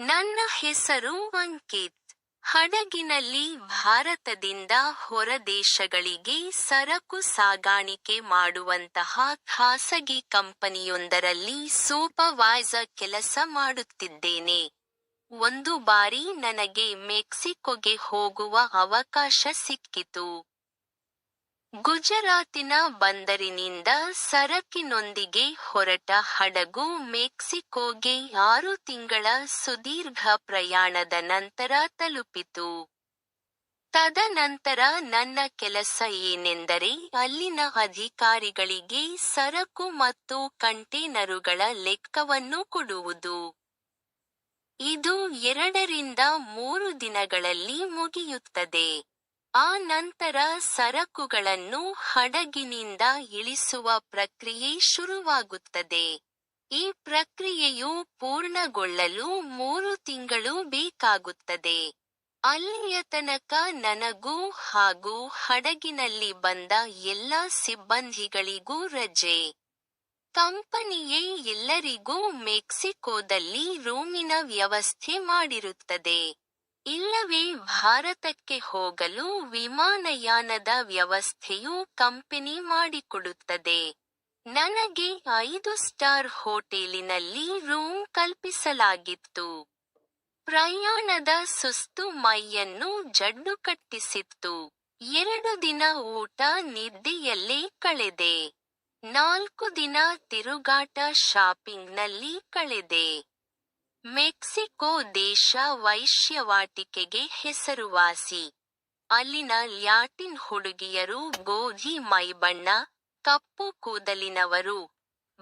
ನನ್ನ ಹೆಸರು ಅಂಕಿತ್. ಹಡಗಿನಲ್ಲಿ ಭಾರತದಿಂದ ಹೊರದೇಶಗಳಿಗೆ ಸರಕು ಸಾಗಾಣಿಕೆ ಮಾಡುವಂತಹ ಖಾಸಗಿ ಕಂಪನಿಯೊಂದರಲ್ಲಿ ಸೂಪರ್ವೈಸರ್ ಕೆಲಸ ಮಾಡುತ್ತಿದ್ದೇನೆ. ಒಂದು ಬಾರಿ ನನಗೆ ಮೆಕ್ಸಿಕೋಗೆ ಹೋಗುವ ಅವಕಾಶ ಸಿಕ್ಕಿತು. ಗುಜರಾತಿನ ಬಂದರಿನಿಂದ ಸರಕಿನೊಂದಿಗೆ ಹೊರಟ ಹಡಗು ಮೆಕ್ಸಿಕೋಗೆ 6 ತಿಂಗಳ ಸುದೀರ್ಘ ಪ್ರಯಾಣದ ನಂತರ ತಲುಪಿತು. ತದನಂತರ ನನ್ನ ಕೆಲಸ ಏನೆಂದರೆ ಅಲ್ಲಿನ ಅಧಿಕಾರಿಗಳಿಗೆ ಸರಕು ಮತ್ತು ಕಂಟೇನರುಗಳ ಲೆಕ್ಕವನ್ನು ಕೊಡುವುದು. ಇದು 2 ರಿಂದ 3 ದಿನಗಳಲ್ಲಿ ಮುಗಿಯುತ್ತದೆ. ಆ ನಂತರ ಸರಕುಗಳನ್ನು ಹಡಗಿನಿಂದ ಇಳಿಸುವ ಪ್ರಕ್ರಿಯೆ ಶುರುವಾಗುತ್ತದೆ. ಈ ಪ್ರಕ್ರಿಯೆಯು ಪೂರ್ಣಗೊಳ್ಳಲು 3 ತಿಂಗಳು ಬೇಕಾಗುತ್ತದೆ. ಅಲ್ಲಿಯ ತನಕ ನನಗೂ ಹಾಗೂ ಹಡಗಿನಲ್ಲಿ ಬಂದ ಎಲ್ಲ ಸಿಬ್ಬಂದಿಗಳಿಗೂ ರಜೆ. ಕಂಪನಿಯೇ ಎಲ್ಲರಿಗೂ ಮೆಕ್ಸಿಕೋದಲ್ಲಿ ರೂಮಿನ ವ್ಯವಸ್ಥೆ ಮಾಡಿರುತ್ತದೆ. ಇಲ್ಲವೇ ಭಾರತಕ್ಕೆ ಹೋಗಲು ವಿಮಾನಯಾನದ ವ್ಯವಸ್ಥೆಯೂ ಕಂಪನಿ ಮಾಡಿಕೊಡುತ್ತದೆ. ನನಗೆ 5 ಸ್ಟಾರ್ ಹೋಟೆಲಿನಲ್ಲಿ ರೂಮ್ ಕಲ್ಪಿಸಲಾಗಿತ್ತು. ಪ್ರಯಾಣದ ಸುಸ್ತು ಮೈಯನ್ನು ಜಡ್ಡು ಕಟ್ಟಿಸಿತ್ತು. 2 ದಿನ ಊಟ ನಿದ್ದೆಯಲ್ಲೇ ಕಳೆದೆ. 4 ದಿನ ತಿರುಗಾಟ ಶಾಪಿಂಗ್ನಲ್ಲಿ ಕಳೆದೆ. ಮೆಕ್ಸಿಕೋ ದೇಶ ವೈಶ್ಯವಾಟಿಕೆಗೆ ಹೆಸರುವಾಸಿ. ಅಲ್ಲಿನ ಲ್ಯಾಟಿನ್ ಹುಡುಗಿಯರು ಗೋಧಿ ಮೈಬಣ್ಣ, ಕಪ್ಪು ಕೂದಲಿನವರು.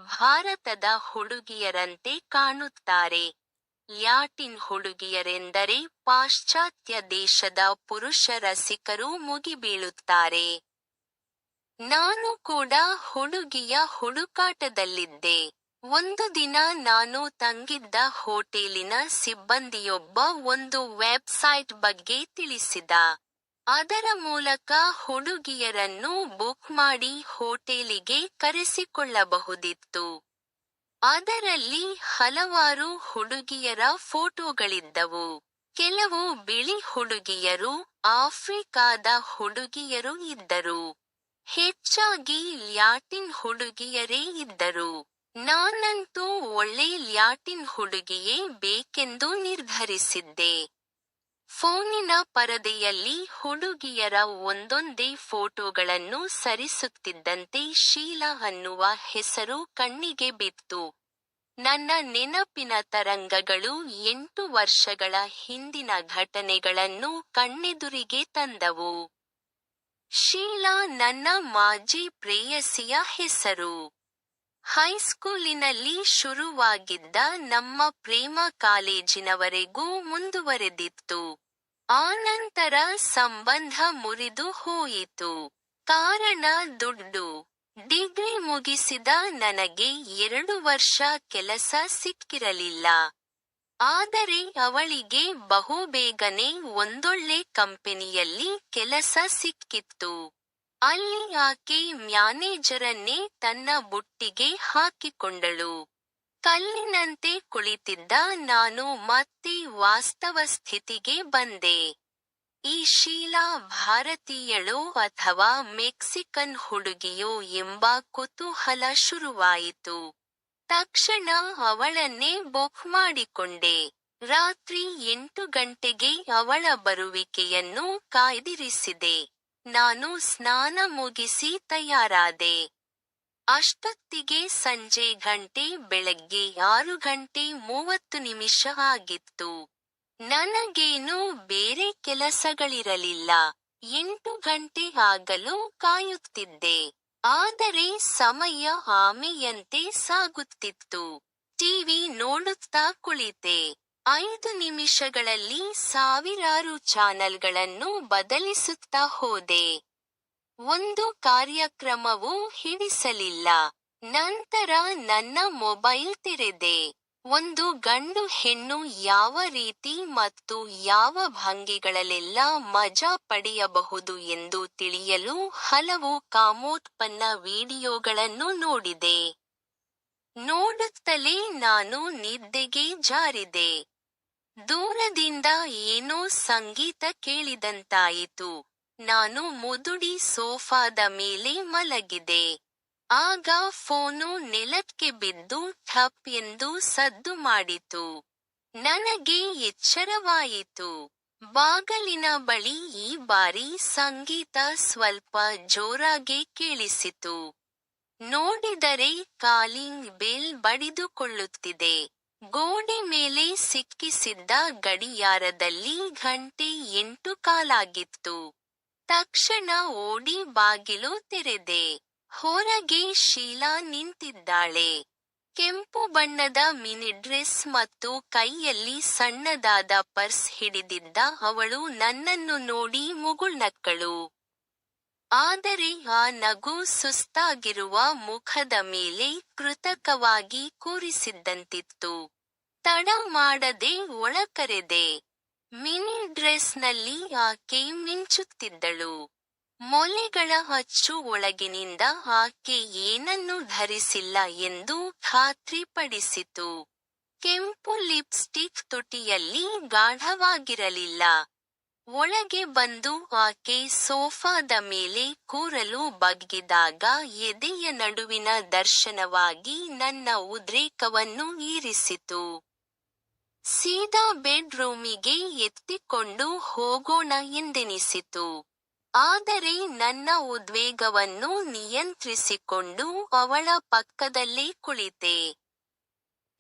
ಭಾರತದ ಹುಡುಗಿಯರಂತೆ ಕಾಣುತ್ತಾರೆ. ಲ್ಯಾಟಿನ್ ಹುಡುಗಿಯರೆಂದರೆ ಪಾಶ್ಚಾತ್ಯ ದೇಶದ ಪುರುಷ ರಸಿಕರು ಮುಗಿಬೀಳುತ್ತಾರೆ. ನಾನು ಕೂಡ ಹುಡುಗಿಯ ಹುಡುಕಾಟದಲ್ಲಿದ್ದೆ. ಒಂದು ದಿನ ನಾನು ತಂಗಿದ್ದ ಹೋಟೆಲಿನ ಸಿಬ್ಬಂದಿಯೊಬ್ಬ ಒಂದು ವೆಬ್ಸೈಟ್ ಬಗ್ಗೆ ತಿಳಿಸಿದ. ಅದರ ಮೂಲಕ ಹುಡುಗಿಯರನ್ನು ಬುಕ್ ಮಾಡಿ ಹೋಟೆಲಿಗೆ ಕರೆಸಿಕೊಳ್ಳಬಹುದಿತ್ತು. ಅದರಲ್ಲಿ ಹಲವಾರು ಹುಡುಗಿಯರ ಫೋಟೋಗಳಿದ್ದವು. ಕೆಲವು ಬಿಳಿ ಹುಡುಗಿಯರು, ಆಫ್ರಿಕಾದ ಹುಡುಗಿಯರು ಇದ್ದರು. ಹೆಚ್ಚಾಗಿ ಲ್ಯಾಟಿನ್ ಹುಡುಗಿಯರೇ ಇದ್ದರು. ನಾನಂತೂ ಒಳ್ಳೆ ಲ್ಯಾಟಿನ್ ಹುಡುಗಿಯೇ ಬೇಕೆಂದು ನಿರ್ಧರಿಸಿದ್ದೆ. ಫೋನಿನ ಪರದೆಯಲ್ಲಿ ಹುಡುಗಿಯರ ಒಂದೊಂದೇ ಫೋಟೋಗಳನ್ನು ಸರಿಸುತ್ತಿದ್ದಂತೆ ಶೀಲಾ ಅನ್ನುವ ಹೆಸರು ಕಣ್ಣಿಗೆ ಬಿತ್ತು. ನನ್ನ ನೆನಪಿನ ತರಂಗಗಳು 8 ವರ್ಷಗಳ ಹಿಂದಿನ ಘಟನೆಗಳನ್ನು ಕಣ್ಣೆದುರಿಗೆ ತಂದವು. ಶೀಲಾ ನನ್ನ ಮಾಜಿ ಪ್ರೇಯಸಿಯ ಹೆಸರು. ಹೈಸ್ಕೂಲಿನಲ್ಲಿ ಶುರುವಾಗಿದ್ದ ನಮ್ಮ ಪ್ರೇಮ ಕಾಲೇಜಿನವರೆಗೂ ಮುಂದುವರೆದಿತ್ತು. ಆನಂತರ ಸಂಬಂಧ ಮುರಿದು ಹೋಯಿತು. ಕಾರಣ ದುಡ್ಡು. ಡಿಗ್ರಿ ಮುಗಿಸಿದ ನನಗೆ 2 ವರ್ಷ ಕೆಲಸ ಸಿಕ್ಕಿರಲಿಲ್ಲ. ಆದರೆ ಅವಳಿಗೆ ಬಹುಬೇಗನೆ ಒಂದೊಳ್ಳೆ ಕಂಪನಿಯಲ್ಲಿ ಕೆಲಸ ಸಿಕ್ಕಿತ್ತು. ಅಲ್ಲಿ ಆಕೆ ಮ್ಯಾನೇಜರನ್ನೇ ತನ್ನ ಬುಟ್ಟಿಗೆ ಹಾಕಿಕೊಂಡಳು. ಕಲ್ಲಿನಂತೆ ಕುಳಿತಿದ್ದ ನಾನು ಮತ್ತೆ ವಾಸ್ತವ ಸ್ಥಿತಿಗೆ ಬಂದೆ. ಈ ಶೀಲಾ ಭಾರತೀಯಳೋ ಅಥವಾ ಮೆಕ್ಸಿಕನ್ ಹುಡುಗಿಯೋ ಎಂಬ ಕುತೂಹಲ ಶುರುವಾಯಿತು. ತಕ್ಷಣ ಅವಳನ್ನೇ ಬುಕ್ ಮಾಡಿಕೊಂಡೆ. ರಾತ್ರಿ 8 ಗಂಟೆಗೆ ಅವಳ ಬರುವಿಕೆಯನ್ನು ಕಾಯ್ದಿರಿಸಿದೆ. ನಾನು ಸ್ನಾನ ಮುಗಿಸಿ ತಯಾರಾದೆ. ಅಷ್ಟೊತ್ತಿಗೆ ಸಂಜೆ ಗಂಟೆ ಬೆಳಗ್ಗೆ 6:30 ಆಗಿತ್ತು. ನನಗೇನೂ ಬೇರೆ ಕೆಲಸಗಳಿರಲಿಲ್ಲ. 8 ಗಂಟೆ ಆಗಲು ಕಾಯುತ್ತಿದ್ದೆ. ಆದರೆ ಸಮಯ ಆಮೆಯಂತೆ ಸಾಗುತ್ತಿತ್ತು. ಟಿವಿ ನೋಡುತ್ತಾ ಕುಳಿತೆ. 5 ನಿಮಿಷಗಳಲ್ಲಿ ಸಾವಿರಾರು ಚಾನಲ್ಗಳನ್ನು ಬದಲಿಸುತ್ತಾ ಹೋದೆ. ಒಂದು ಕಾರ್ಯಕ್ರಮವೂ ಹಿಡಿಸಲಿಲ್ಲ. ನಂತರ ನನ್ನ ಮೊಬೈಲ್ ತೆರೆದೆ. ಒಂದು ಗಂಡು ಹೆಣ್ಣು ಯಾವ ರೀತಿ ಮತ್ತು ಯಾವ ಭಂಗಿಗಳಲ್ಲೆಲ್ಲ ಮಜಾ ಪಡೆಯಬಹುದು ಎಂದು ತಿಳಿಯಲು ಹಲವು ಕಾಮೋತ್ಪನ್ನ ವಿಡಿಯೋಗಳನ್ನು ನೋಡಿದೆ. ನೋಡುತ್ತಲೇ ನಾನು ನಿದ್ದೆಗೆ ಜಾರಿದೆ. ದೂರದಿಂದ ಏನೋ ಸಂಗೀತ ಕೇಳಿದಂತಾಯಿತು. ನಾನು ಮುದುಡಿ ಸೋಫಾದ ಮೇಲೆ ಮಲಗಿದೆ. ಆಗ ಫೋನು ನೆಲಕ್ಕೆ ಬಿದ್ದು ಠಪ್ ಎಂದು ಸದ್ದು ಮಾಡಿತು. ನನಗೆ ಎಚ್ಚರವಾಯಿತು. ಬಾಗಲಿನ ಬಳಿ ಈ ಬಾರಿ ಸಂಗೀತ ಸ್ವಲ್ಪ ಜೋರಾಗಿ ಕೇಳಿಸಿತು. ನೋಡಿದರೆ ಕಾಲಿಂಗ್ ಬೆಲ್ ಬಡಿದುಕೊಳ್ಳುತ್ತಿದೆ. ಗೋಡೆ ಮೇಲೆ ಸಿಕ್ಕಿಸಿದ್ದ ಗಡಿಯಾರದಲ್ಲಿ ಗಂಟೆ 8 ಕಾಲಾಗಿತ್ತು. ತಕ್ಷಣ ಓಡಿ ಬಾಗಿಲು ತೆರೆದೆ. ಹೊರಗೆ ಶೀಲಾ ನಿಂತಿದ್ದಾಳೆ. ಕೆಂಪು ಬಣ್ಣದ ಮಿನಿ ಡ್ರೆಸ್ ಮತ್ತು ಕೈಯಲ್ಲಿ ಸಣ್ಣದಾದ ಪರ್ಸ್ ಹಿಡಿದಿದ್ದ ಅವಳು ನನ್ನನ್ನು ನೋಡಿ ಮುಗುಳ್ನಕ್ಕಳು. ಆದರೆ ಆ ನಗು ಸುಸ್ತಾಗಿರುವ ಮುಖದ ಮೇಲೆ ಕೃತಕವಾಗಿ ಕೂರಿಸಿದ್ದಂತಿತ್ತು. ತಡ ಮಾಡದೆ ಒಳಕರೆದೆ. ಮಿನಿ ಡ್ರೆಸ್ನಲ್ಲಿ ಆಕೆ ಮಿಂಚುತ್ತಿದ್ದಳು. ಮೊಲೆಗಳ ಅಚ್ಚು ಒಳಗಿನಿಂದ ಆಕೆ ಏನನ್ನೂ ಧರಿಸಿಲ್ಲ ಎಂದು ಖಾತ್ರಿಪಡಿಸಿತು. ಕೆಂಪು ಲಿಪ್ಸ್ಟಿಕ್ ತುಟಿಯಲ್ಲಿ ಗಾಢವಾಗಿರಲಿಲ್ಲ. ಒಳಗೆ ಬಂದು ಆಕೆ ಸೋಫಾದ ಮೇಲೆ ಕೂರಲು ಬಗ್ಗಿದಾಗ ಎದೆಯ ನಡುವಿನ ದರ್ಶನವಾಗಿ ನನ್ನ ಉದ್ರೇಕವನ್ನು ಈರಿಸಿತು. ಸೀದಾ ಬೆಡ್ ರೂಮಿಗೆ ಎತ್ತಿಕೊಂಡು ಹೋಗೋಣ ಎಂದೆನಿಸಿತು. ಆದರೆ ನನ್ನ ಉದ್ವೇಗವನ್ನು ನಿಯಂತ್ರಿಸಿಕೊಂಡು ಅವಳ ಪಕ್ಕದಲ್ಲೇ ಕುಳಿತೆ.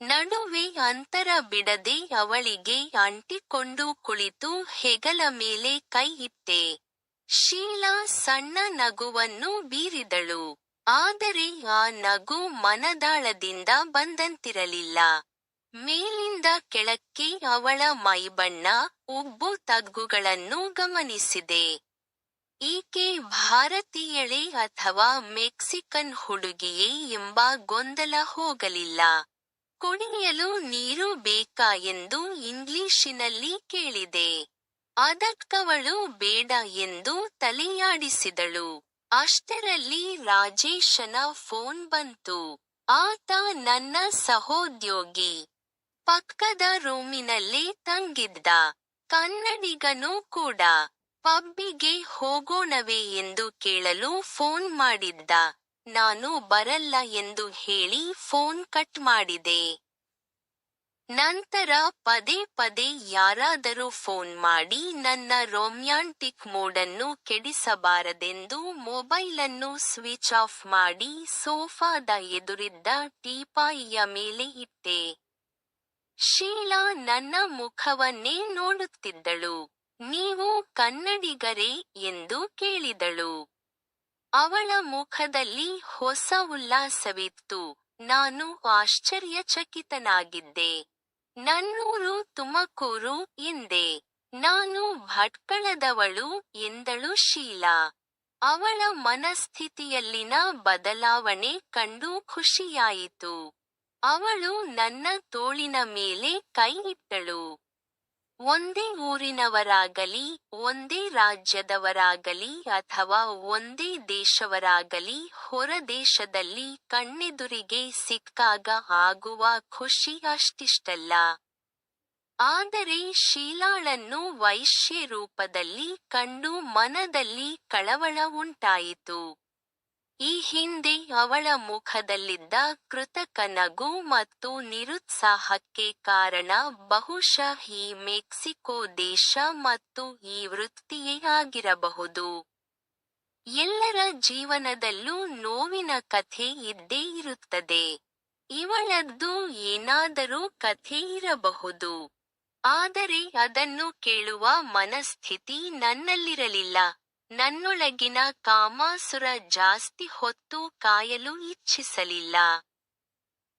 ನಡುವೆ ಅಂತರ ಬಿಡದೆ ಅವಳಿಗೆ ಅಂಟಿಕೊಂಡು ಕುಳಿತು ಹೆಗಲ ಮೇಲೆ ಕೈ ಇಟ್ಟೆ. ಶೀಲಾ ಸಣ್ಣ ನಗುವನ್ನು ಬೀರಿದಳು. ಆದರೆ ಆ ನಗು ಮನದಾಳದಿಂದ ಬಂದಂತಿರಲಿಲ್ಲ. ಮೇಲಿಂದ ಕೆಳಕ್ಕೆ ಅವಳ ಮೈಬಣ್ಣ, ಉಬ್ಬು ತಗ್ಗುಗಳನ್ನು ಗಮನಿಸಿದೆ. ಈಕೆ ಭಾರತೀಯಳೇ ಅಥವಾ ಮೆಕ್ಸಿಕನ್ ಹುಡುಗಿಯೇ ಎಂಬ ಗೊಂದಲ ಹೋಗಲಿಲ್ಲ. ಕುಡಿಯಲು ನೀರು ಬೇಕಾ ಎಂದು ಇಂಗ್ಲಿಷಿನಲ್ಲಿ ಕೇಳಿದೆ. ಅದಕ್ಕವಳು ಬೇಡ ಎಂದು ತಲೆಯಾಡಿಸಿದಳು. ಅಷ್ಟರಲ್ಲಿ ರಾಜೇಶನ ಫೋನ್ ಬಂತು. ಆತ ನನ್ನ ಸಹೋದ್ಯೋಗಿ. ಪಕ್ಕದ ರೂಮಿನಲ್ಲೇ ತಂಗಿದ್ದ. ಕನ್ನಡಿಗನೂ ಕೂಡ. ಪಬ್ಬಿಗೆ ಹೋಗೋಣವೇ ಎಂದು ಕೇಳಲು ಫೋನ್ ಮಾಡಿದ್ದ. ನಾನು ಬರಲ್ಲ ಎಂದು ಹೇಳಿ ಫೋನ್ ಕಟ್ ಮಾಡಿದೆ. ನಂತರ ಪದೇ ಪದೇ ಯಾರಾದರೂ ಫೋನ್ ಮಾಡಿ ನನ್ನ ರೊಮ್ಯಾಂಟಿಕ್ ಮೂಡನ್ನು ಕೆಡಿಸಬಾರದೆಂದು ಮೊಬೈಲನ್ನು ಸ್ವಿಚ್ ಆಫ್ ಮಾಡಿ ಸೋಫಾದ ಎದುರಿದ್ದ ಟೀಪಾಯಿಯ ಮೇಲೆ ಇಟ್ಟೆ. ಶೀಲಾ ನನ್ನ ಮುಖವನ್ನೇ ನೋಡುತ್ತಿದ್ದಳು. ನೀವು ಕನ್ನಡಿಗರೇ ಎಂದು ಕೇಳಿದಳು. ಅವಳ ಮುಖದಲ್ಲಿ ಹೊಸ ಉಲ್ಲಾಸವಿತ್ತು. ನಾನು ಆಶ್ಚರ್ಯಚಕಿತನಾಗಿದ್ದೆ. ನನ್ನೂರು ತುಮಕೂರು ಎಂದೆ. ನಾನು ಭಟ್ಕಳದವಳು ಎಂದಳು ಶೀಲಾ. ಅವಳ ಮನಸ್ಥಿತಿಯಲ್ಲಿನ ಬದಲಾವಣೆ ಕಂಡು ಖುಷಿಯಾಯಿತು. ಅವಳು ನನ್ನ ತೋಳಿನ ಮೇಲೆ ಕೈ ಇಟ್ಟಳು. ಒಂದೇ ಊರಿನವರಾಗಲಿ, ಒಂದೇ ರಾಜ್ಯದವರಾಗಲಿ ಅಥವಾ ಒಂದೇ ದೇಶವರಾಗಲಿ ಹೊರದೇಶದಲ್ಲಿ ಕಣ್ಣೆದುರಿಗೆ ಸಿಕ್ಕಾಗ ಆಗುವ ಖುಷಿ ಅಷ್ಟಿಷ್ಟಲ್ಲ. ಆದರೆ ಶೀಲಾಳನ್ನು ವೈಶ್ಯೆ ರೂಪದಲ್ಲಿ ಕಂಡು ಮನದಲ್ಲಿ ಕಳವಳ ಉಂಟಾಯಿತು. ಈ ಹಿಂದೆ ಅವಳ ಮುಖದಲ್ಲಿದ್ದ ಕೃತಕ ನಗು ಮತ್ತು ನಿರುತ್ಸಾಹಕ್ಕೆ ಕಾರಣ ಬಹುಶಃ ಈ ಮೆಕ್ಸಿಕೋ ದೇಶ ಮತ್ತು ಈ ವೃತ್ತಿಯೇ ಆಗಿರಬಹುದು. ಎಲ್ಲರ ಜೀವನದಲ್ಲೂ ನೋವಿನ ಕಥೆ ಇದ್ದೇ ಇರುತ್ತದೆ. ಇವಳದ್ದು ಏನಾದರೂ ಕಥೆ ಇರಬಹುದು. ಆದರೆ ಅದನ್ನು ಕೇಳುವ ಮನಸ್ಥಿತಿ ನನ್ನಲ್ಲಿರಲಿಲ್ಲ. ನನ್ನೊಳಗಿನ ಕಾಮಾಸುರ ಜಾಸ್ತಿ ಹೊತ್ತು ಕಾಯಲು ಇಚ್ಛಿಸಲಿಲ್ಲ.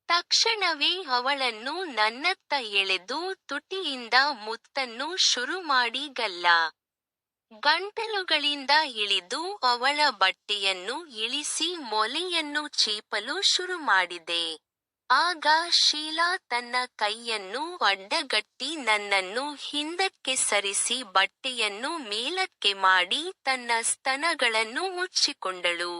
ತಕ್ಷಣವೇ ಅವಳನ್ನು ನನ್ನತ್ತ ಎಳೆದು ತುಟಿಯಿಂದ ಮುತ್ತನ್ನು ಶುರು ಮಾಡಿ ಗಂಟಲುಗಳಿಂದ ಇಳಿದು ಅವಳ ಬಟ್ಟೆಯನ್ನು ಇಳಿಸಿ ಮೊಲೆಯನ್ನು ಚೀಪಲು ಶುರು ಮಾಡಿದೆ. ಆಗ ಶೀಲಾ ತನ್ನ ಕೈಯನ್ನು ಅಡ್ಡಗಟ್ಟಿ ನನ್ನನ್ನು ಹಿಂದಕ್ಕೆ ಸರಿಸಿ ಬಟ್ಟೆಯನ್ನು ಮೇಲಕ್ಕೆ ಮಾಡಿ ತನ್ನ ಸ್ತನಗಳನ್ನು ಮುಚ್ಚಿಕೊಂಡಳು.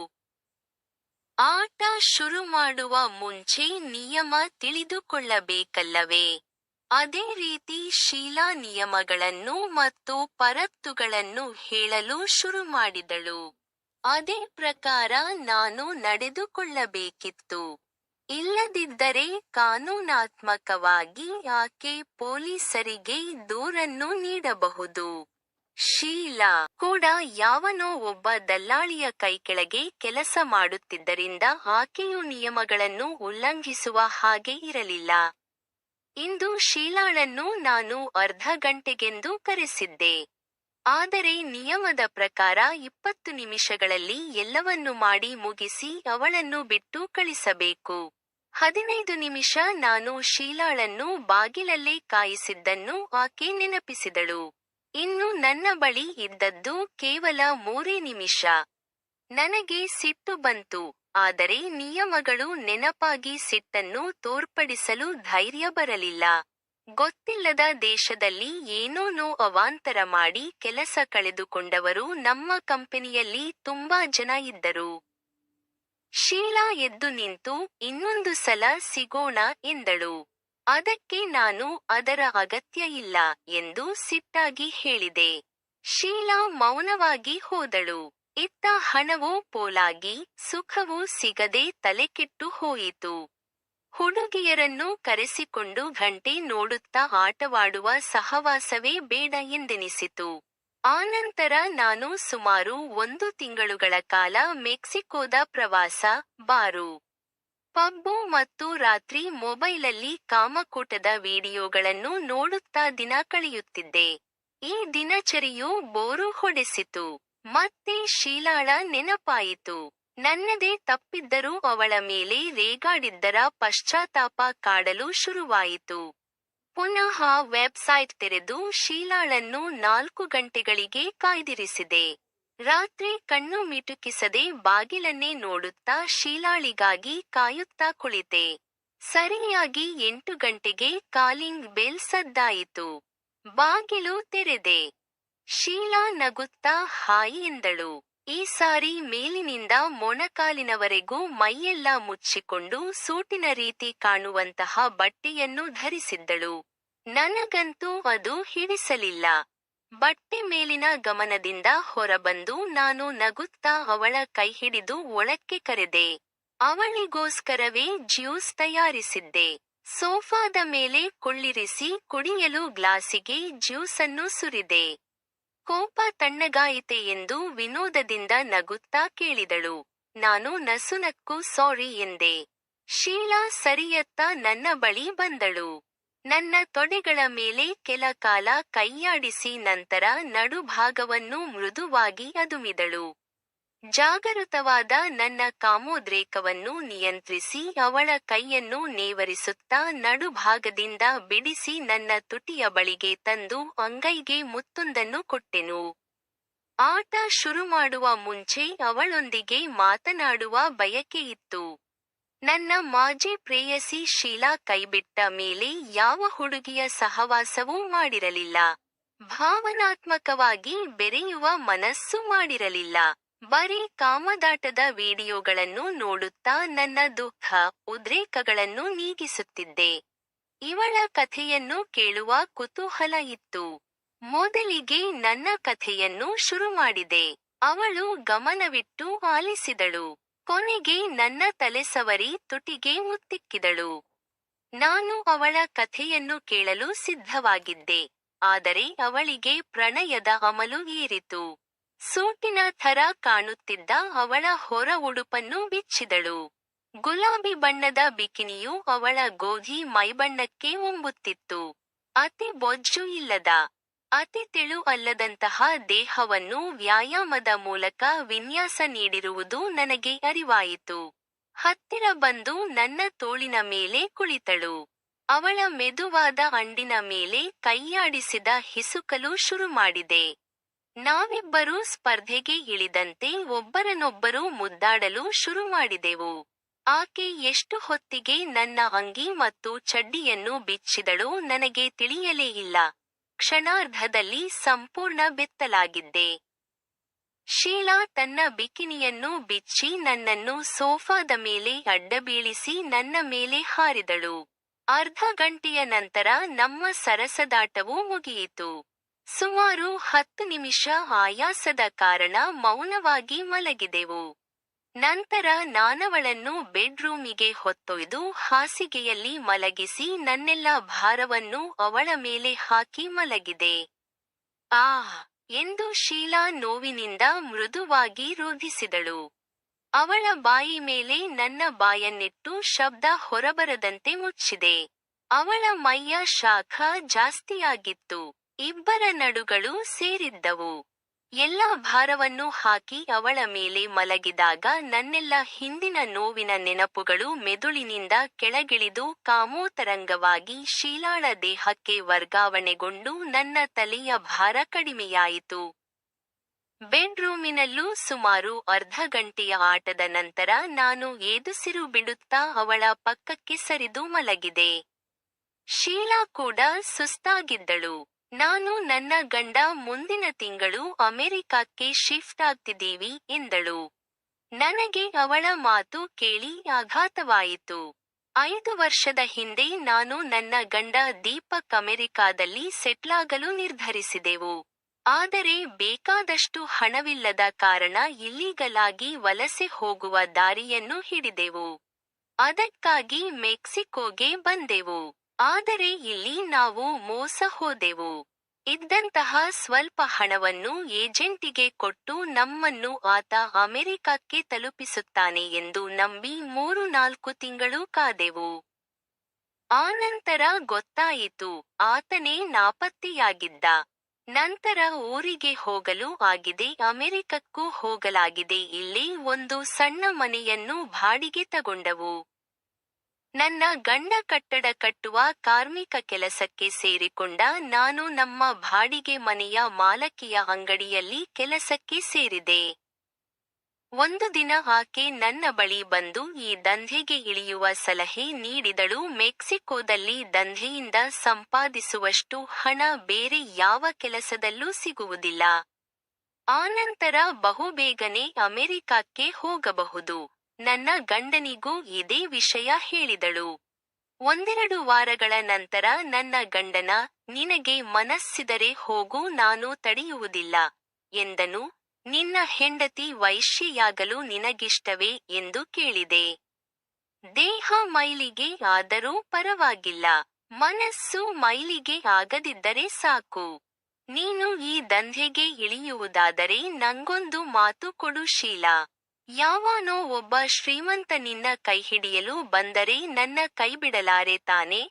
ಆಟ ಶುರು ಮಾಡುವ ಮುಂಚೆ ನಿಯಮ ತಿಳಿದುಕೊಳ್ಳಬೇಕಲ್ಲವೇ? ಅದೇ ರೀತಿ ಶೀಲಾ ನಿಯಮಗಳನ್ನು ಮತ್ತು ಷರತ್ತುಗಳನ್ನು ಹೇಳಲು ಶುರುಮಾಡಿದಳು. ಅದೇ ಪ್ರಕಾರ ನಾನು ನಡೆದುಕೊಳ್ಳಬೇಕಿತ್ತು. ಇಲ್ಲದಿದ್ದರೆ ಕಾನೂನಾತ್ಮಕವಾಗಿ ಆಕೆ ಪೊಲೀಸರಿಗೆ ದೂರನ್ನು ನೀಡಬಹುದು. ಶೀಲಾ ಕೂಡ ಯಾವನೋ ಒಬ್ಬ ದಲ್ಲಾಳಿಯ ಕೈಕೆಳಗೆ ಕೆಲಸ ಮಾಡುತ್ತಿದ್ದರಿಂದ ಆಕೆಯು ನಿಯಮಗಳನ್ನು ಉಲ್ಲಂಘಿಸುವ ಹಾಗೆ ಇರಲಿಲ್ಲ. ಇಂದು ಶೀಲಾಳನ್ನು ನಾನು ಅರ್ಧ ಗಂಟೆಗೆಂದು ಕರೆಸಿದ್ದೆ. ಆದರೆ ನಿಯಮದ ಪ್ರಕಾರ 20 ನಿಮಿಷಗಳಲ್ಲಿ ಎಲ್ಲವನ್ನೂ ಮಾಡಿ ಮುಗಿಸಿ ಅವಳನ್ನು ಬಿಟ್ಟು ಕಳಿಸಬೇಕು. 15 ನಿಮಿಷ ನಾನು ಶೀಲಾಳನ್ನು ಬಾಗಿಲಲ್ಲೇ ಕಾಯಿಸಿದ್ದನ್ನು ಆಕೆ ನೆನಪಿಸಿದಳು. ಇನ್ನು ನನ್ನ ಬಳಿ ಇದ್ದದ್ದು ಕೇವಲ 3 ನಿಮಿಷ. ನನಗೆ ಸಿಟ್ಟು ಬಂತು, ಆದರೆ ನಿಯಮಗಳು ನೆನಪಾಗಿ ಸಿಟ್ಟನ್ನು ತೋರ್ಪಡಿಸಲು ಧೈರ್ಯ ಬರಲಿಲ್ಲ. ಗೊತ್ತಿಲ್ಲದ ದೇಶದಲ್ಲಿ ಏನೇನೋ ಅವಾಂತರ ಮಾಡಿ ಕೆಲಸ ಕಳೆದುಕೊಂಡವರು ನಮ್ಮ ಕಂಪನಿಯಲ್ಲಿ ತುಂಬಾ ಜನ ಇದ್ದರು. ಶೀಲಾ ಎದ್ದು ನಿಂತು, ಇನ್ನೊಂದು ಸಲ ಸಿಗೋಣ ಎಂದಳು. ಅದಕ್ಕೆ ನಾನು ಅದರ ಅಗತ್ಯ ಇಲ್ಲ ಎಂದು ಸಿಟ್ಟಾಗಿ ಹೇಳಿದೆ. ಶೀಲಾ ಮೌನವಾಗಿ ಹೋದಳು. ಇತ್ತ ಹಣವೂ ಪೋಲಾಗಿ, ಸುಖವೂ ಸಿಗದೆ ತಲೆಕೆಟ್ಟು ಹೋಯಿತು. ಹುಡುಗಿಯರನ್ನು ಕರೆಸಿಕೊಂಡು ಗಂಟೆ ನೋಡುತ್ತಾ ಆಟವಾಡುವ ಸಹವಾಸವೇ ಬೇಡ ಎಂದೆನಿಸಿತು. ಆನಂತರ ನಾನು ಸುಮಾರು 1 ತಿಂಗಳುಗಳ ಕಾಲ ಮೆಕ್ಸಿಕೋದ ಪ್ರವಾಸ, ಬಾರು, ಪಬ್ಬು ಮತ್ತು ರಾತ್ರಿ ಮೊಬೈಲಲ್ಲಿ ಕಾಮಕೂಟದ ವಿಡಿಯೋಗಳನ್ನು ನೋಡುತ್ತಾ ದಿನ ಕಳೆಯುತ್ತಿದ್ದೆ. ಈ ದಿನಚರಿಯು ಬೋರು ಹೊಡೆಸಿತು. ಮತ್ತೆ ಶೀಲಾಳ ನೆನಪಾಯಿತು. ನನ್ನದೇ ತಪ್ಪಿದ್ದರೂ ಅವಳ ಮೇಲೆ ರೇಗಾಡಿದ್ದರ ಪಶ್ಚಾತ್ತಾಪ ಕಾಡಲು ಶುರುವಾಯಿತು. ಪುನಃ ವೆಬ್ಸೈಟ್ ತೆರೆದು ಶೀಲಾಳನ್ನು 4 ಗಂಟೆಗಳಿಗೆ ಕಾಯ್ದಿರಿಸಿದೆ. ರಾತ್ರಿ ಕಣ್ಣು ಮಿಟುಕಿಸದೆ ಬಾಗಿಲನ್ನೇ ನೋಡುತ್ತಾ ಶೀಲಾಳಿಗಾಗಿ ಕಾಯುತ್ತಾ ಕುಳಿತೆ. ಸರಿಯಾಗಿ 8 ಗಂಟೆಗೆ ಕಾಲಿಂಗ್ ಬೆಲ್ ಸದ್ದಾಯಿತು. ಬಾಗಿಲು ತೆರೆದೆ. ಶೀಲಾ ನಗುತ್ತಾ ಹಾಯ್ ಎಂದಳು. ಈ ಸಾರಿ ಮೇಲಿನಿಂದ ಮೊಣಕಾಲಿನವರೆಗೂ ಮೈಯೆಲ್ಲ ಮುಚ್ಚಿಕೊಂಡು ಸೂಟಿನ ರೀತಿ ಕಾಣುವಂತಹ ಬಟ್ಟೆಯನ್ನು ಧರಿಸಿದ್ದಳು. ನನಗಂತೂ ಅದು ಹಿಡಿಸಲಿಲ್ಲ. ಬಟ್ಟೆ ಮೇಲಿನ ಗಮನದಿಂದ ಹೊರಬಂದು ನಾನು ನಗುತ್ತಾ ಅವಳ ಕೈಹಿಡಿದು ಒಳಕ್ಕೆ ಕರೆದೆ. ಅವಳಿಗೋಸ್ಕರವೇ ಜ್ಯೂಸ್ ತಯಾರಿಸಿದ್ದೆ. ಸೋಫಾದ ಮೇಲೆ ಕುಳ್ಳಿರಿಸಿ ಕುಡಿಯಲು ಗ್ಲಾಸಿಗೆ ಜ್ಯೂಸನ್ನು ಸುರಿದೆ. ಕೋಪ ತಣ್ಣಗಾಯಿತೆ ಎಂದು ವಿನೋದದಿಂದ ನಗುತ್ತಾ ಕೇಳಿದಳು. ನಾನು ನಸುನಕ್ಕು ಸಾರಿ ಎಂದೆ. ಶೀಲಾ ಸರಿಯತ್ತ ನನ್ನ ಬಳಿ ಬಂದಳು. ನನ್ನ ತೊಡೆಗಳ ಮೇಲೆ ಕೆಲ ಕಾಲ ಕೈಯಾಡಿಸಿ ನಂತರ ನಡುಭಾಗವನ್ನು ಮೃದುವಾಗಿ ಅದುಮಿದಳು. ಜಾಗೃತವಾದ ನನ್ನ ಕಾಮೋದ್ರೇಕವನ್ನು ನಿಯಂತ್ರಿಸಿ ಅವಳ ಕೈಯನ್ನು ನೇವರಿಸುತ್ತಾ ನಡುಭಾಗದಿಂದ ಬಿಡಿಸಿ ನನ್ನ ತುಟಿಯ ಬಳಿಗೆ ತಂದು ಅಂಗೈಗೆ ಮುತ್ತೊಂದನ್ನು ಕೊಟ್ಟೆನು. ಆಟ ಶುರುಮಾಡುವ ಮುಂಚೆ ಅವಳೊಂದಿಗೆ ಮಾತನಾಡುವ ಬಯಕೆಯಿತ್ತು. ನನ್ನ ಮಾಜಿ ಪ್ರೇಯಸಿ ಶೀಲಾ ಕೈಬಿಟ್ಟ ಮೇಲೆ ಯಾವ ಹುಡುಗಿಯ ಸಹವಾಸವೂ ಮಾಡಿರಲಿಲ್ಲ. ಭಾವನಾತ್ಮಕವಾಗಿ ಬೆರೆಯುವ ಮನಸ್ಸು ಮಾಡಿರಲಿಲ್ಲ. ಬರೀ ಕಾಮದಾಟದ ವಿಡಿಯೋಗಳನ್ನು ನೋಡುತ್ತಾ ನನ್ನ ದುಃಖ, ಉದ್ರೇಕಗಳನ್ನು ನೀಗಿಸುತ್ತಿದ್ದೆ. ಇವಳ ಕಥೆಯನ್ನು ಕೇಳುವ ಕುತೂಹಲ ಇತ್ತು. ಮೊದಲಿಗೆ ನನ್ನ ಕಥೆಯನ್ನು ಶುರುಮಾಡಿದೆ. ಅವಳು ಗಮನವಿಟ್ಟು ಆಲಿಸಿದಳು. ಕೊನೆಗೆ ನನ್ನ ತಲೆಸವರಿ ತುಟಿಗೆ ಮುತ್ತಿಕ್ಕಿದಳು. ನಾನು ಅವಳ ಕಥೆಯನ್ನು ಕೇಳಲು ಸಿದ್ಧವಾಗಿದ್ದೆ. ಆದರೆ ಅವಳಿಗೆ ಪ್ರಣಯದ ಅಮಲು ಏರಿತು. ಸೂಟಿನ ಥರ ಕಾಣುತ್ತಿದ್ದ ಅವಳ ಹೊರ ಉಡುಪನ್ನು ಬಿಚ್ಚಿದಳು. ಗುಲಾಬಿ ಬಣ್ಣದ ಬಿಕಿನಿಯು ಅವಳ ಗೋಧಿ ಮೈಬಣ್ಣಕ್ಕೆ ಒಂಬುತ್ತಿತ್ತು. ಅತಿ ಬೊಜ್ಜು ಇಲ್ಲದ, ಅತಿ ತೆಳು ಅಲ್ಲದಂತಹ ದೇಹವನ್ನು ವ್ಯಾಯಾಮದ ಮೂಲಕ ವಿನ್ಯಾಸ ನೀಡಿರುವುದು ನನಗೆ ಅರಿವಾಯಿತು. ಹತ್ತಿರ ಬಂದು ನನ್ನ ತೋಳಿನ ಮೇಲೆ ಕುಳಿತಳು. ಅವಳ ಮೆದುವಾದ ಅಂಡಿನ ಮೇಲೆ ಕೈಯಾಡಿಸಿದ ಹಿಸುಕಲು ಶುರುಮಾಡಿದೆ. ನಾವಿಬ್ಬರೂ ಸ್ಪರ್ಧೆಗೆ ಇಳಿದಂತೆ ಒಬ್ಬರನ್ನೊಬ್ಬರು ಮುದ್ದಾಡಲು ಶುರುಮಾಡಿದೆವು. ಆಕೆ ಎಷ್ಟು ಹೊತ್ತಿಗೆ ನನ್ನ ಅಂಗಿ ಮತ್ತು ಚಡ್ಡಿಯನ್ನು ಬಿಚ್ಚಿದಳೋ ನನಗೆ ತಿಳಿಯಲೇ ಇಲ್ಲ. ಕ್ಷಣಾರ್ಧದಲ್ಲಿ ಸಂಪೂರ್ಣ ಬೆತ್ತಲಾಗಿದ್ದೆ. ಶೀಲಾ ತನ್ನ ಬಿಕಿನಿಯನ್ನು ಬಿಚ್ಚಿ ನನ್ನನ್ನು ಸೋಫಾದ ಮೇಲೆ ಅಡ್ಡಬೀಳಿಸಿ ನನ್ನ ಮೇಲೆ ಹಾರಿದಳು. ಅರ್ಧ ಗಂಟೆಯ ನಂತರ ನಮ್ಮ ಸರಸದಾಟವು ಮುಗಿಯಿತು. ಸುಮಾರು 10 ನಿಮಿಷ ಆಯಾಸದ ಕಾರಣ ಮೌನವಾಗಿ ಮಲಗಿದೆವು. ನಂತರ ನಾನವಳನ್ನು ಬೆಡ್ರೂಮಿಗೆ ಹೊತ್ತೊಯ್ದು ಹಾಸಿಗೆಯಲ್ಲಿ ಮಲಗಿಸಿ ನನ್ನೆಲ್ಲ ಭಾರವನ್ನು ಅವಳ ಮೇಲೆ ಹಾಕಿ ಮಲಗಿದೆ. ಆಹ್! ಎಂದು ಶೀಲಾ ನೋವಿನಿಂದ ಮೃದುವಾಗಿ ರೋಧಿಸಿದಳು. ಅವಳ ಬಾಯಿ ಮೇಲೆ ನನ್ನ ಬಾಯನ್ನಿಟ್ಟು ಶಬ್ದ ಹೊರಬರದಂತೆ ಮುಚ್ಚಿದೆ. ಅವಳ ಮೈಯ ಶಾಖ ಜಾಸ್ತಿಯಾಗಿತ್ತು. ಇಬ್ಬರ ನಡುಗಳು ಸೇರಿದ್ದವು. ಎಲ್ಲ ಭಾರವನ್ನು ಹಾಕಿ ಅವಳ ಮೇಲೆ ಮಲಗಿದಾಗ ನನ್ನೆಲ್ಲ ಹಿಂದಿನ ನೋವಿನ ನೆನಪುಗಳು ಮೆದುಳಿನಿಂದ ಕೆಳಗಿಳಿದು ಕಾಮೋತರಂಗವಾಗಿ ಶೀಲಾಳ ದೇಹಕ್ಕೆ ವರ್ಗಾವಣೆಗೊಂಡು ನನ್ನ ತಲೆಯ ಭಾರ ಕಡಿಮೆಯಾಯಿತು. ಬೆಡ್ರೂಮಿನಲ್ಲೂ ಸುಮಾರು ಅರ್ಧ ಗಂಟೆಯ ಆಟದ ನಂತರ ನಾನು ಏದುಸಿರು ಬಿಡುತ್ತಾ ಅವಳ ಪಕ್ಕಕ್ಕೆ ಸರಿದು ಮಲಗಿದೆ. ಶೀಲಾ ಕೂಡ ಸುಸ್ತಾಗಿದ್ದಳು. ನಾನು ನನ್ನ ಗಂಡ ಮುಂದಿನ ತಿಂಗಳು ಅಮೆರಿಕಕ್ಕೆ ಶಿಫ್ಟ್ ಆಗ್ತಿದ್ದೀವಿ ಎಂದಳು. ನನಗೆ ಅವಳ ಮಾತು ಕೇಳಿ ಆಘಾತವಾಯಿತು. 5 ವರ್ಷದ ಹಿಂದೆ ನಾನು ನನ್ನ ಗಂಡ ದೀಪಕ್ ಅಮೆರಿಕಾದಲ್ಲಿ ಸೆಟ್ಲಾಗಲು ನಿರ್ಧರಿಸಿದೆವು. ಆದರೆ ಬೇಕಾದಷ್ಟು ಹಣವಿಲ್ಲದ ಕಾರಣ ಇಲ್ಲೀಗಲ್ ಆಗಿ ವಲಸೆ ಹೋಗುವ ದಾರಿಯನ್ನು ಹಿಡಿದೆವು. ಅದಕ್ಕಾಗಿ ಮೆಕ್ಸಿಕೋಗೆ ಬಂದೆವು. ಆದರೆ ಇಲ್ಲಿ ನಾವು ಮೋಸ ಹೋದೆವು. ಇದ್ದಂತಹ ಸ್ವಲ್ಪ ಹಣವನ್ನು ಏಜೆಂಟಿಗೆ ಕೊಟ್ಟು ನಮ್ಮನ್ನು ಆತ ಅಮೆರಿಕಕ್ಕೆ ತಲುಪಿಸುತ್ತಾನೆ ಎಂದು ನಂಬಿ 3-4 ತಿಂಗಳು ಕಾದೆವು. ಆನಂತರ ಗೊತ್ತಾಯಿತು, ಆತನೇ ನಾಪತ್ತೆಯಾಗಿದ್ದ. ನಂತರ ಊರಿಗೆ ಹೋಗಲು ಆಗಿದೆ, ಅಮೆರಿಕಕ್ಕೂ ಹೋಗಲಾಗಿದೆ. ಇಲ್ಲೇ ಒಂದು ಸಣ್ಣ ಮನೆಯನ್ನು ಬಾಡಿಗೆ ತಗೊಂಡವು. ನನ್ನ ಗಂಡ ಕಟ್ಟಡ ಕಟ್ಟುವ ಕಾರ್ಮಿಕ ಕೆಲಸಕ್ಕೆ ಸೇರಿಕೊಂಡ. ನಾನು ನಮ್ಮ ಬಾಡಿಗೆ ಮನೆಯ ಮಾಲಕಿಯ ಅಂಗಡಿಯಲ್ಲಿ ಕೆಲಸಕ್ಕೆ ಸೇರಿದೆ. ಒಂದು ದಿನ ಆಕೆ ನನ್ನ ಬಳಿ ಬಂದು ಈ ದಂಧೆಗೆ ಇಳಿಯುವ ಸಲಹೆ ನೀಡಿದಳು. ಮೆಕ್ಸಿಕೋದಲ್ಲಿ ದಂಧೆಯಿಂದ ಸಂಪಾದಿಸುವಷ್ಟು ಹಣ ಬೇರೆ ಯಾವ ಕೆಲಸದಲ್ಲೂ ಸಿಗುವುದಿಲ್ಲ. ಆನಂತರ ಬಹುಬೇಗನೆ ಅಮೆರಿಕಕ್ಕೆ ಹೋಗಬಹುದು. ನನ್ನ ಗಂಡನಿಗೂ ಇದೇ ವಿಷಯ ಹೇಳಿದಳು. 1-2 ವಾರಗಳ ನಂತರ ನನ್ನ ಗಂಡನ, ನಿನಗೆ ಮನಸ್ಸಿದರೆ ಹೋಗು, ನಾನು ತಡೆಯುವುದಿಲ್ಲ ಎಂದನು. ನಿನ್ನ ಹೆಂಡತಿ ವೈಶ್ಯೆಯಾಗಲು ನಿನಗಿಷ್ಟವೇ ಎಂದು ಕೇಳಿದೆ. ದೇಹ ಮೈಲಿಗೆ ಆದರೂ ಪರವಾಗಿಲ್ಲ, ಮನಸ್ಸು ಮೈಲಿಗೆ ಆಗದಿದ್ದರೆ ಸಾಕು. ನೀನು ಈ ದಂಧೆಗೆ ಇಳಿಯುವುದಾದರೆ ನಂಗೊಂದು ಮಾತು ಕೊಡು ಶೀಲಾ. ಯಾವನೋ ಒಬ್ಬ ಶ್ರೀಮಂತ ನಿನ್ನ ಕೈಹಿಡಿಯಲು ಬಂದರೆ ನನ್ನ ಕೈಬಿಡಲಾರೆ ತಾನೆ?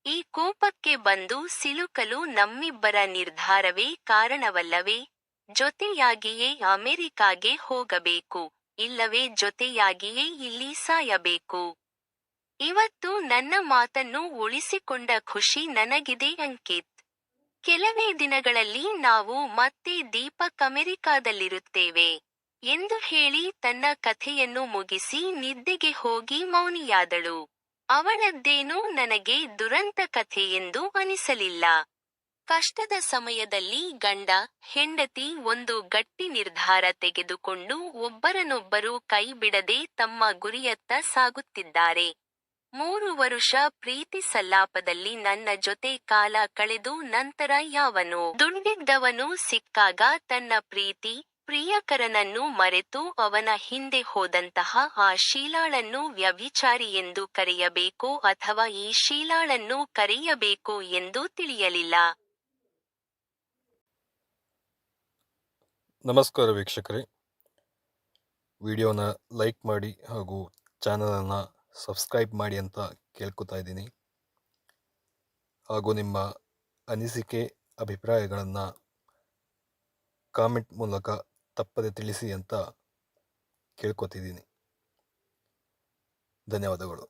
ಈ ಕೋಪಕ್ಕೆ ಬಂದು ಸಿಲುಕಲು ನಮ್ಮಿಬ್ಬರ ನಿರ್ಧಾರವೇ ಕಾರಣವಲ್ಲವೇ? ಜೊತೆಯಾಗಿಯೇ ಅಮೆರಿಕಾಗೆ ಹೋಗಬೇಕು, ಇಲ್ಲವೇ ಜೊತೆಯಾಗಿಯೇ ಇಲ್ಲಿ ಸಾಯಬೇಕು. ಇವತ್ತು ನನ್ನ ಮಾತನ್ನು ಉಳಿಸಿಕೊಂಡ ಖುಷಿ ನನಗಿದೆ ಅಂಕಿತ್. ಕೆಲವೇ ದಿನಗಳಲ್ಲಿ ನಾವು ಮತ್ತೆ ದೀಪಕ್ ಅಮೆರಿಕಾದಲ್ಲಿರುತ್ತೇವೆ ಎಂದು ಹೇಳಿ ತನ್ನ ಕಥೆಯನ್ನು ಮುಗಿಸಿ ನಿದ್ದೆಗೆ ಹೋಗಿ ಮೌನಿಯಾದಳು. ಅವಳದ್ದೇನೂ ನನಗೆ ದುರಂತ ಕಥೆ ಎಂದು ಅನಿಸಲಿಲ್ಲ. ಕಷ್ಟದ ಸಮಯದಲ್ಲಿ ಗಂಡ ಹೆಂಡತಿ ಒಂದು ಗಟ್ಟಿ ನಿರ್ಧಾರ ತೆಗೆದುಕೊಂಡು ಒಬ್ಬರನ್ನೊಬ್ಬರು ಕೈ ಬಿಡದೆ ತಮ್ಮ ಗುರಿಯತ್ತ ಸಾಗುತ್ತಿದ್ದಾರೆ. 3 ವರುಷ ಪ್ರೀತಿ ಸಲ್ಲಾಪದಲ್ಲಿ ನನ್ನ ಜೊತೆ ಕಾಲ ಕಳೆದು ನಂತರ ಯಾವನೋ ದುಡ್ಡಿದ್ದವನು ಸಿಕ್ಕಾಗ ತನ್ನ ಪ್ರಿಯಕರನನ್ನು ಮರೆತು ಅವನ ಹಿಂದೆ ಹೋದಂತಹ ಆ ಶೀಲಾಳನ್ನು ವ್ಯಭಿಚಾರಿ ಎಂದು ಕರೆಯಬೇಕೋ ಅಥವಾ ಈ ಶೀಲಾಳನ್ನು ಕರೆಯಬೇಕೋ ಎಂದು ತಿಳಿಯಲಿಲ್ಲ. ನಮಸ್ಕಾರ ವೀಕ್ಷಕರೇ, ವಿಡಿಯೋನ ಲೈಕ್ ಮಾಡಿ ಹಾಗೂ ಚಾನಲನ್ನು ಸಬ್ಸ್ಕ್ರೈಬ್ ಮಾಡಿ ಅಂತ ಕೇಳ್ಕೊತಾ ಇದ್ದೀನಿ. ಹಾಗೂ ನಿಮ್ಮ ಅನಿಸಿಕೆ ಅಭಿಪ್ರಾಯಗಳನ್ನು ಕಾಮೆಂಟ್ ಮೂಲಕ ತಪ್ಪದೆ ತಿಳಿಸಿ ಅಂತ ಕೇಳ್ಕೊತಿದ್ದೀನಿ. ಧನ್ಯವಾದಗಳು.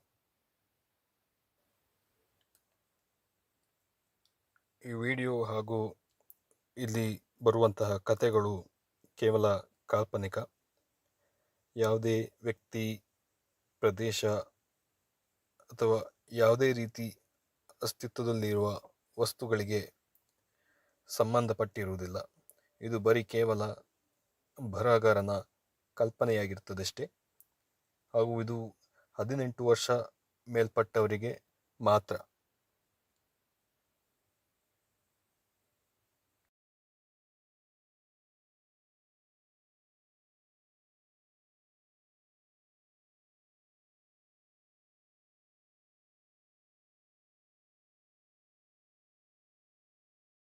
ಈ ವಿಡಿಯೋ ಹಾಗೂ ಇಲ್ಲಿ ಬರುವಂತಹ ಕಥೆಗಳು ಕೇವಲ ಕಾಲ್ಪನಿಕ. ಯಾವುದೇ ವ್ಯಕ್ತಿ, ಪ್ರದೇಶ ಅಥವಾ ಯಾವುದೇ ರೀತಿ ಅಸ್ತಿತ್ವದಲ್ಲಿರುವ ವಸ್ತುಗಳಿಗೆ ಸಂಬಂಧಪಟ್ಟಿರುವುದಿಲ್ಲ. ಇದು ಬರೀ ಕೇವಲ ಬರಹಗಾರನ ಕಲ್ಪನೆಯಾಗಿರ್ತದಷ್ಟೇ. ಹಾಗೂ ಇದು 18 ವರ್ಷ ಮೇಲ್ಪಟ್ಟವರಿಗೆ ಮಾತ್ರ.